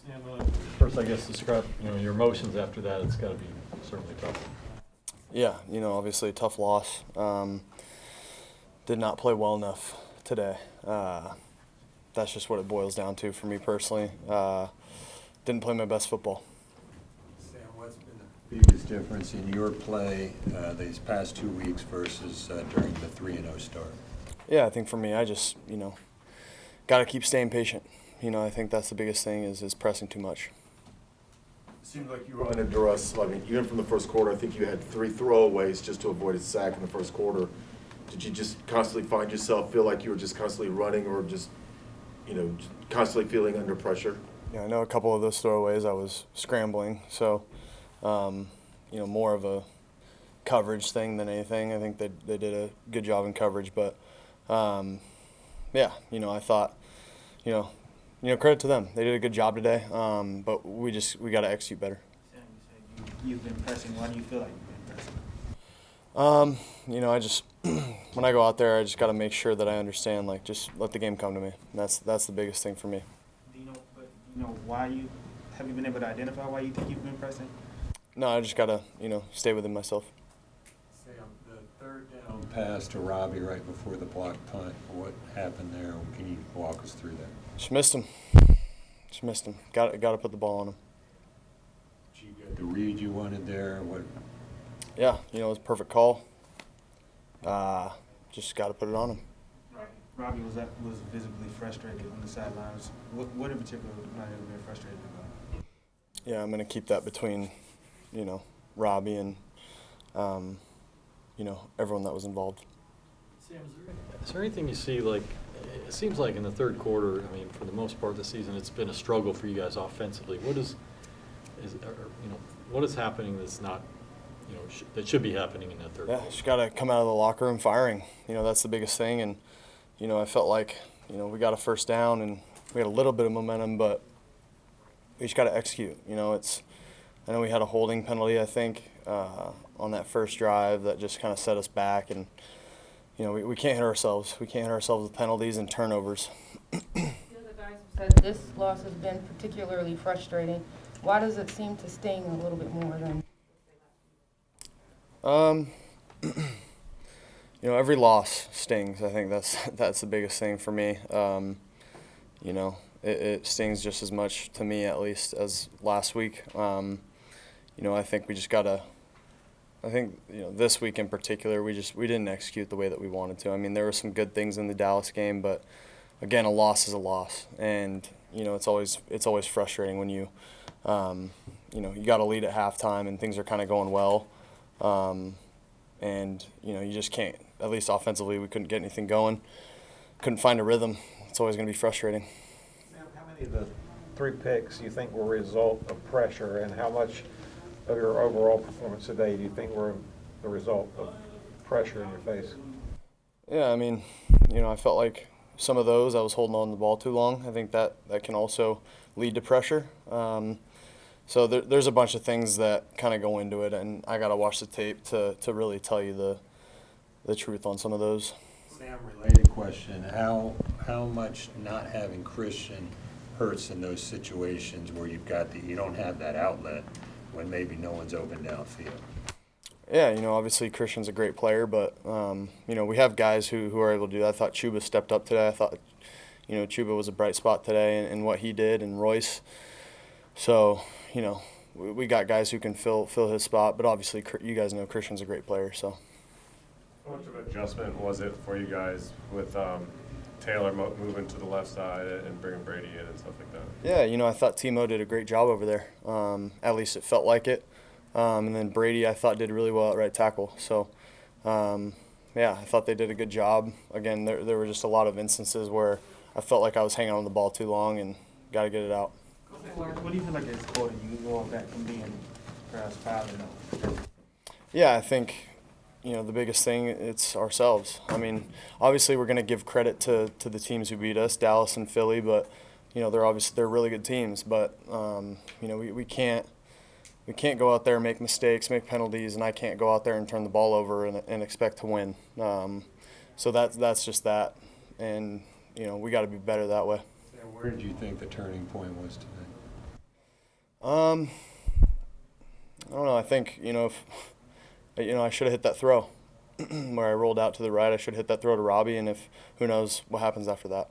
Sam, first, I guess, describe your emotions after that. It's got to be certainly tough. Yeah, obviously a tough loss. Did not play well enough today. That's just what it boils down to for me personally. Didn't play my best football. Sam, what's been the biggest difference in your play these past 2 weeks versus during the 3-0 start? Yeah, I think for me, I just, got to keep staying patient. I think that's the biggest thing is pressing too much. It seemed like you were under duress. I mean, even from the first quarter, I think you had 3 throwaways just to avoid a sack in the first quarter. Did you just constantly find yourself feel like you were just constantly running or just, constantly feeling under pressure? Yeah, I know a couple of those throwaways I was scrambling, so, more of a coverage thing than anything. I think they did a good job in coverage, but, I thought, credit to them. They did a good job today, but we got to execute better. Sam, you said you've been pressing. Why do you feel like you've been pressing? I just when I go out there, I just got to make sure that I understand. Just let the game come to me. That's the biggest thing for me. Do you know why you have you been able to identify why you think you've been pressing? No, I just got to stay within myself. Sam, the third down pass to Robbie right before the block punt, what happened there? Can you walk us through that? Just missed him. Got to put the ball on him. Did you get the read you wanted there? What? Yeah, it was a perfect call. Just got to put it on him. Robbie was visibly frustrated on the sidelines. What in particular might have been frustrated about? Yeah, I'm going to keep that between, Robbie and, everyone that was involved. Sam, is there anything you see, it seems like in the third quarter, for the most part of the season, it's been a struggle for you guys offensively. What is happening that's not, that should be happening in that third quarter? Yeah, just got to come out of the locker room firing. That's the biggest thing. And, I felt like, we got a first down and we had a little bit of momentum, but we just got to execute. I know we had a holding penalty, I think, on that first drive that just kind of set us back. And, we can't hit ourselves. We can't hit ourselves with penalties and turnovers. The other guys have said this loss has been particularly frustrating. Why does it seem to sting a little bit more than? Every loss stings. I think that's the biggest thing for me. It stings just as much to me, at least, as last week. I think we just gotta. I think this week in particular, we didn't execute the way that we wanted to. There were some good things in the Dallas game, but again, a loss is a loss, and it's always frustrating when you got to lead at halftime and things are kind of going well, and you just can't. At least offensively, we couldn't get anything going, couldn't find a rhythm. It's always going to be frustrating. Sam, how many of the 3 picks you think were a result of pressure, and how much of your overall performance today do you think were the result of pressure in your face? Yeah, I felt like some of those I was holding on to the ball too long. I think that can also lead to pressure. So there's a bunch of things that kind of go into it, and I got to watch the tape to really tell you the truth on some of those. Sam, related question, how much not having Christian hurts in those situations where you don't have that outlet when maybe no one's open downfield? Yeah, obviously Christian's a great player, but, we have guys who are able to do that. I thought Chuba stepped up today. I thought, Chuba was a bright spot today in what he did, and Royce. So, we got guys who can fill his spot, but obviously you guys know Christian's a great player, so. How much of an adjustment was it for you guys with Taylor moving to the left side and bringing Brady in and stuff like that? Yeah, I thought Timo did a great job over there. At least it felt like it. And then Brady, I thought, did really well at right tackle. So, I thought they did a good job. Again, there were just a lot of instances where I felt like I was hanging on the ball too long and got to get it out. What do you feel like it's coding you going back from being perhaps 5-0? Yeah, I think, the biggest thing, it's ourselves. Obviously we're going to give credit to the teams who beat us, Dallas and Philly, but, they're really good teams. But, we can't go out there and make mistakes, make penalties, and I can't go out there and turn the ball over and expect to win. So that's just that. And, we got to be better that way. Sam, where did you think the turning point was today? I don't know. I think, if I should have hit that throw where I rolled out to the right. I should have hit that throw to Robbie, and who knows what happens after that.